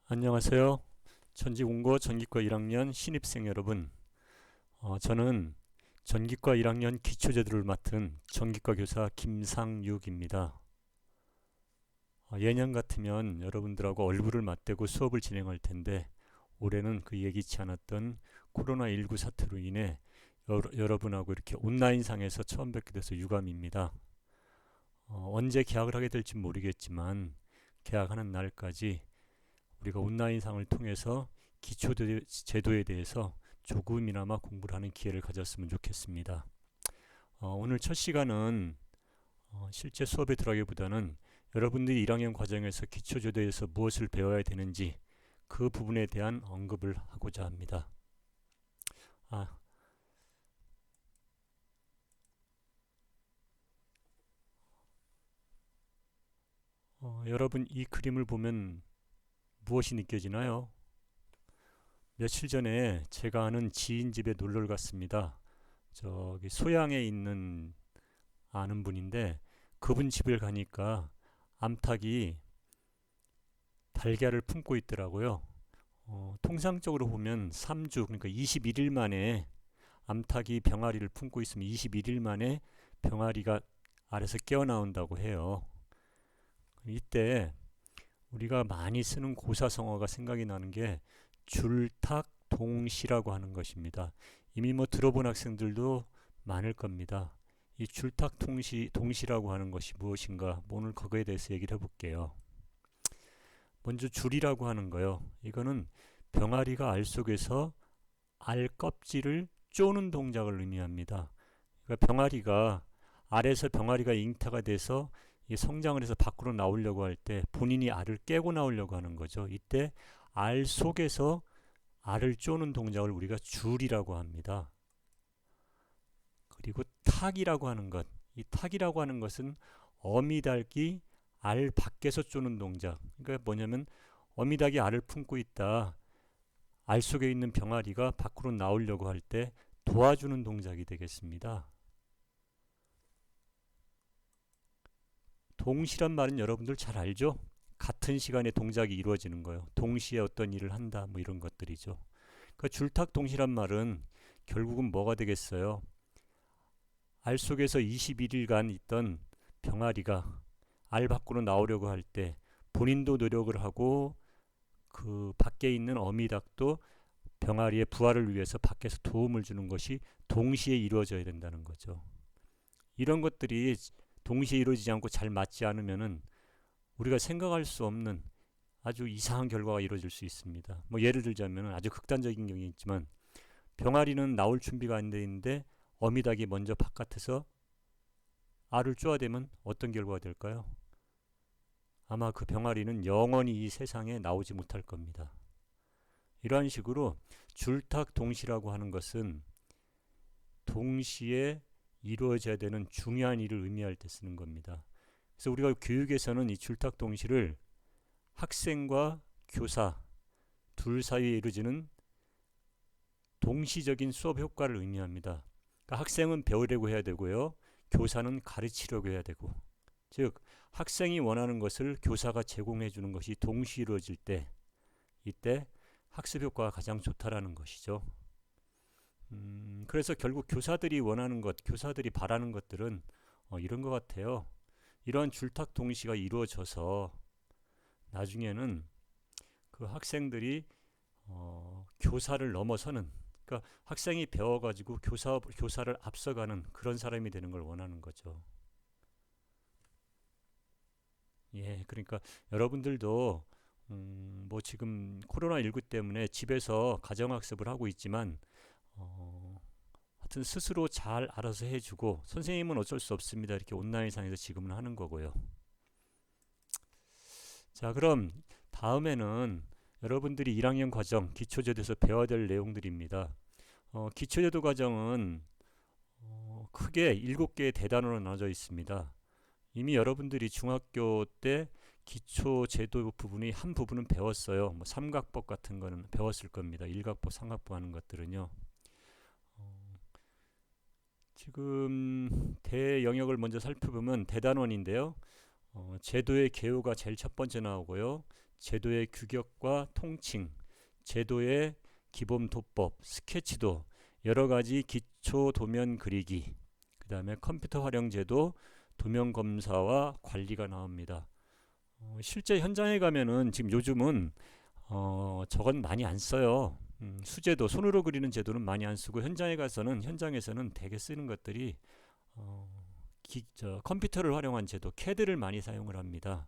안녕하세요. 전지공고 전기과 1학년 신입생 여러분. 저는 전기과 1학년 기초제도를 맡은 전기과 교사 김상육입니다. 예년 같으면 여러분들하고 얼굴을 맞대고 수업을 진행할 텐데 올해는 그 예기치 않았던 코로나19 사태로 인해 여러분하고 이렇게 온라인상에서 처음 뵙게 돼서 유감입니다. 언제 개학을 하게 될지 모르겠지만 개학하는 날까지 우리가 온라인상을 통해서 기초제도에 대해서 조금이나마 공부를 하는 기회를 가졌으면 좋겠습니다. 오늘 첫 시간은 실제 수업에 들어가기보다는 여러분들이 1학년 과정에서 기초제도에서 무엇을 배워야 되는지 그 부분에 대한 언급을 하고자 합니다. 아, 여러분 이 그림을 보면 무엇이 느껴지나요? 며칠 전에 제가 아는 지인 집에 놀러를 갔습니다. 저기 소양에 있는 아는 분인데 그분 집을 가니까 암탉이 달걀을 품고 있더라고요. 통상적으로 보면 3주 그러니까 21일 만에 암탉이 병아리를 품고 있으면 21일 만에 병아리가 알에서 깨어나온다고 해요. 이때 우리가 많이 쓰는 고사성어가 생각이 나는 게 줄탁동시라고 하는 것입니다. 이미 뭐 들어본 학생들도 많을 겁니다. 이 줄탁동시라고 하는 것이 무엇인가 오늘 그거에 대해서 얘기를 해볼게요. 먼저 줄이라고 하는 거요. 이거는 병아리가 알 속에서 알 껍질을 쪼는 동작을 의미합니다. 그러니까 병아리가 알에서 병아리가 잉태가 돼서 성장을 해서 밖으로 나오려고 할 때 본인이 알을 깨고 나오려고 하는 거죠. 이때 알 속에서 알을 쪼는 동작을 우리가 줄이라고 합니다. 그리고 탁이라고 하는 것. 이 탁이라고 하는 것은 어미닭이 알 밖에서 쪼는 동작. 그러니까 뭐냐면 어미닭이 알을 품고 있다. 알 속에 있는 병아리가 밖으로 나오려고 할 때 도와주는 동작이 되겠습니다. 동시란 말은 여러분들 잘 알죠? 같은 시간에 동작이 이루어지는 거예요. 동시에 어떤 일을 한다, 뭐 이런 것들이죠. 그 줄탁 동시란 말은 결국은 뭐가 되겠어요? 알 속에서 21일간 있던 병아리가 알 밖으로 나오려고 할 때 본인도 노력을 하고 그 밖에 있는 어미닭도 병아리의 부활을 위해서 밖에서 도움을 주는 것이 동시에 이루어져야 된다는 거죠. 이런 것들이 동시에 이루어지지 않고 잘 맞지 않으면은 우리가 생각할 수 없는 아주 이상한 결과가 이루어질 수 있습니다. 뭐 예를 들자면 아주 극단적인 경우가 있지만 병아리는 나올 준비가 안 돼 있는데 어미닭이 먼저 바깥에서 알을 쪼아대면 어떤 결과가 될까요? 아마 그 병아리는 영원히 이 세상에 나오지 못할 겁니다. 이러한 식으로 줄탁동시라고 하는 것은 동시에 이루어져야 되는 중요한 일을 의미할 때 쓰는 겁니다. 그래서 우리가 교육에서는 이 줄탁동시를 학생과 교사 둘 사이에 이루어지는 동시적인 수업 효과를 의미합니다. 그러니까 학생은 배우려고 해야 되고요. 교사는 가르치려고 해야 되고. 즉 학생이 원하는 것을 교사가 제공해 주는 것이 동시에 이루어질 때 이때 학습 효과가 가장 좋다라는 것이죠. 그래서 결국 교사들이 원하는 것, 교사들이 바라는 것들은 이런 것 같아요. 이러한 줄탁 동시가 이루어져서 나중에는 그 학생들이 교사를 넘어서는 그러니까 학생이 배워가지고 교사를 앞서가는 그런 사람이 되는 걸 원하는 거죠. 예, 그러니까 여러분들도 뭐 지금 코로나19 때문에 집에서 가정학습을 하고 있지만 하여튼 스스로 잘 알아서 해주고 선생님은 어쩔 수 없습니다. 이렇게 온라인상에서 지금은 하는 거고요. 자, 그럼 다음에는 여러분들이 1학년 과정 기초제도에서 배워야 될 내용들입니다. 기초제도 과정은 크게 7개의 대단원으로 나눠져 있습니다. 이미 여러분들이 중학교 때 기초제도 부분이 한 부분은 배웠어요. 뭐 삼각법 같은 거는 배웠을 겁니다. 일각법, 삼각법 하는 것들은요. 지금 대영역을 먼저 살펴보면 대단원인데요. 제도의 개요가 제일 첫 번째 나오고요. 제도의 규격과 통칭, 제도의 기본 도법, 스케치도, 여러 가지 기초 도면 그리기, 그 다음에 컴퓨터 활용 제도, 도면 검사와 관리가 나옵니다. 실제 현장에 가면은 지금 요즘은 저건 많이 안 써요. 수제도, 손으로 그리는 제도는 많이 안 쓰고 현장에서는 대개 쓰는 것들이 컴퓨터를 활용한 제도, CAD를 많이 사용을 합니다.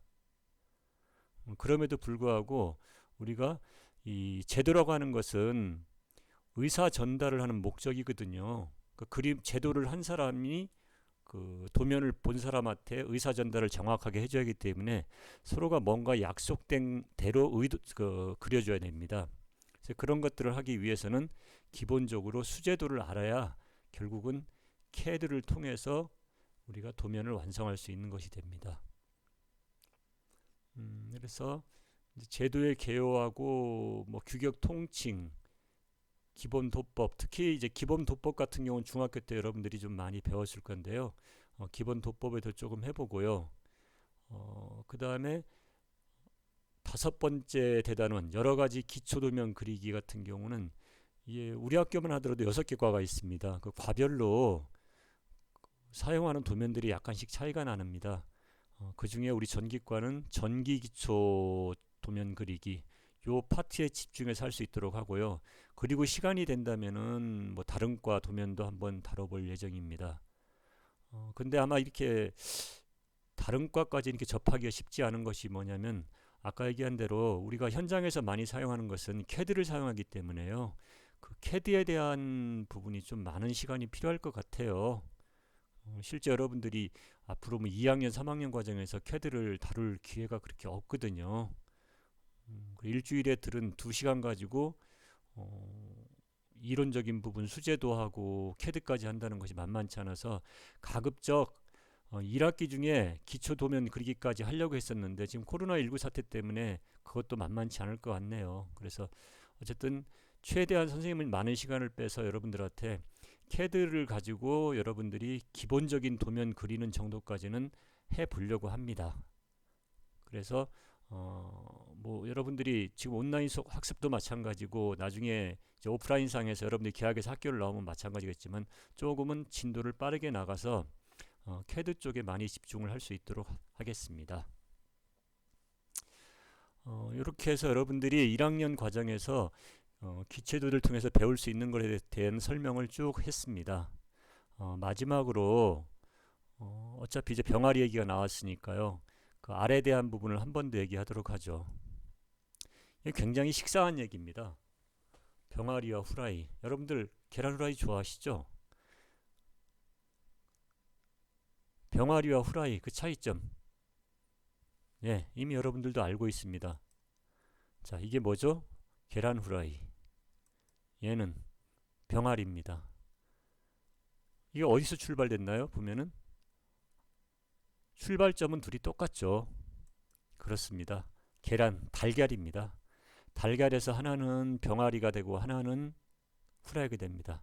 그럼에도 불구하고 우리가 이 제도라고 하는 것은 의사 전달을 하는 목적이거든요. 그 그림 제도를 한 사람이 그 도면을 본 사람한테 의사 전달을 정확하게 해줘야 하기 때문에 서로가 뭔가 약속된 대로 그려줘야 됩니다. 그래서 그런 것들을 하기 위해서는 기본적으로 수제도를 알아야 결국은 CAD를 통해서 우리가 도면을 완성할 수 있는 것이 됩니다. 그래서 제도의 개요하고 뭐 규격 통칭, 기본 도법, 특히 이제 기본 도법 같은 경우는 중학교 때 여러분들이 좀 많이 배웠을 건데요. 기본 도법에도 조금 해보고요. 그 다음에 5번째 대단원 여러 가지 기초 도면 그리기 같은 경우는 우리 학교만 하더라도 6개 과가 있습니다. 그 과별로 사용하는 도면들이 약간씩 차이가 나옵니다. 그 중에 우리 전기과는 전기 기초 도면 그리기 요 파트에 집중해서 할 수 있도록 하고요. 그리고 시간이 된다면은 뭐 다른 과 도면도 한번 다뤄볼 예정입니다. 근데 아마 이렇게 다른 과까지 이렇게 접하기가 쉽지 않은 것이 뭐냐면 아까 얘기한 대로 우리가 현장에서 많이 사용하는 것은 CAD를 사용하기 때문에요. 그 CAD에 대한 부분이 좀 많은 시간이 필요할 것 같아요. 실제 여러분들이 앞으로 뭐 2학년, 3학년 과정에서 CAD를 다룰 기회가 그렇게 없거든요. 일주일에 들은 2시간 가지고 이론적인 부분 수제도 하고 CAD까지 한다는 것이 만만치 않아서 가급적 1학기 중에 기초 도면 그리기까지 하려고 했었는데 지금 코로나19 사태 때문에 그것도 만만치 않을 것 같네요. 그래서 어쨌든 최대한 선생님은 많은 시간을 빼서 여러분들한테 CAD를 가지고 여러분들이 기본적인 도면 그리는 정도까지는 해보려고 합니다. 그래서 뭐 여러분들이 지금 온라인 학습도 마찬가지고 나중에 이제 오프라인상에서 여러분들이 계약해서 학교를 나오면 마찬가지겠지만 조금은 진도를 빠르게 나가서 CAD 쪽에 많이 집중을 할 수 있도록 하겠습니다. 이렇게 해서 여러분들이 1학년 과정에서 기체도를 통해서 배울 수 있는 것에 대한 설명을 쭉 했습니다. 마지막으로 어차피 이제 병아리 얘기가 나왔으니까요. 그 알에 대한 부분을 한 번 더 얘기하도록 하죠. 이게 굉장히 식상한 얘기입니다. 병아리와 후라이. 여러분들 계란 후라이 좋아하시죠? 병아리와 후라이 그 차이점. 예, 이미 여러분들도 알고 있습니다. 자, 이게 뭐죠? 계란 후라이. 얘는 병아리입니다. 이게 어디서 출발됐나요? 보면은 출발점은 둘이 똑같죠. 그렇습니다. 계란, 달걀입니다. 달걀에서 하나는 병아리가 되고 하나는 후라이가 됩니다.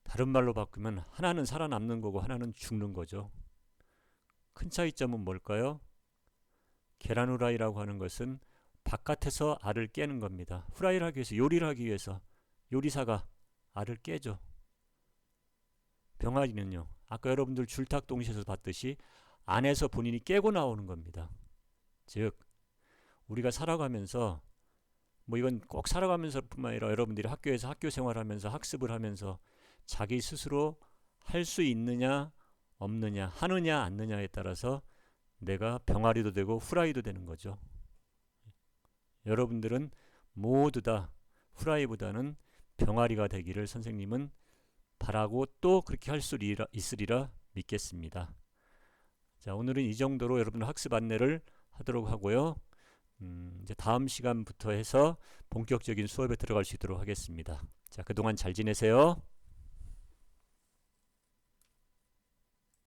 다른 말로 바꾸면 하나는 살아남는 거고 하나는 죽는 거죠. 큰 차이점은 뭘까요? 계란 후라이라고 하는 것은 바깥에서 알을 깨는 겁니다. 후라이를 하기 위해서, 요리를 하기 위해서 요리사가 알을 깨죠. 병아리는요, 아까 여러분들 줄탁동시에서 봤듯이 안에서 본인이 깨고 나오는 겁니다. 즉 우리가 살아가면서 뭐 이건 꼭 살아가면서 뿐만 아니라 여러분들이 학교에서 학교 생활하면서 학습을 하면서 자기 스스로 할 수 있느냐 없느냐 하느냐 안느냐에 따라서 내가 병아리도 되고 후라이도 되는 거죠. 여러분들은 모두 다 후라이보다는 병아리가 되기를 선생님은 바라고 또 그렇게 할 수 있으리라 믿겠습니다. 자, 오늘은 이 정도로 여러분들 학습 안내를 하도록 하고요. 이제 다음 시간부터 해서 본격적인 수업에 들어갈 수 있도록 하겠습니다. 자, 그동안 잘 지내세요.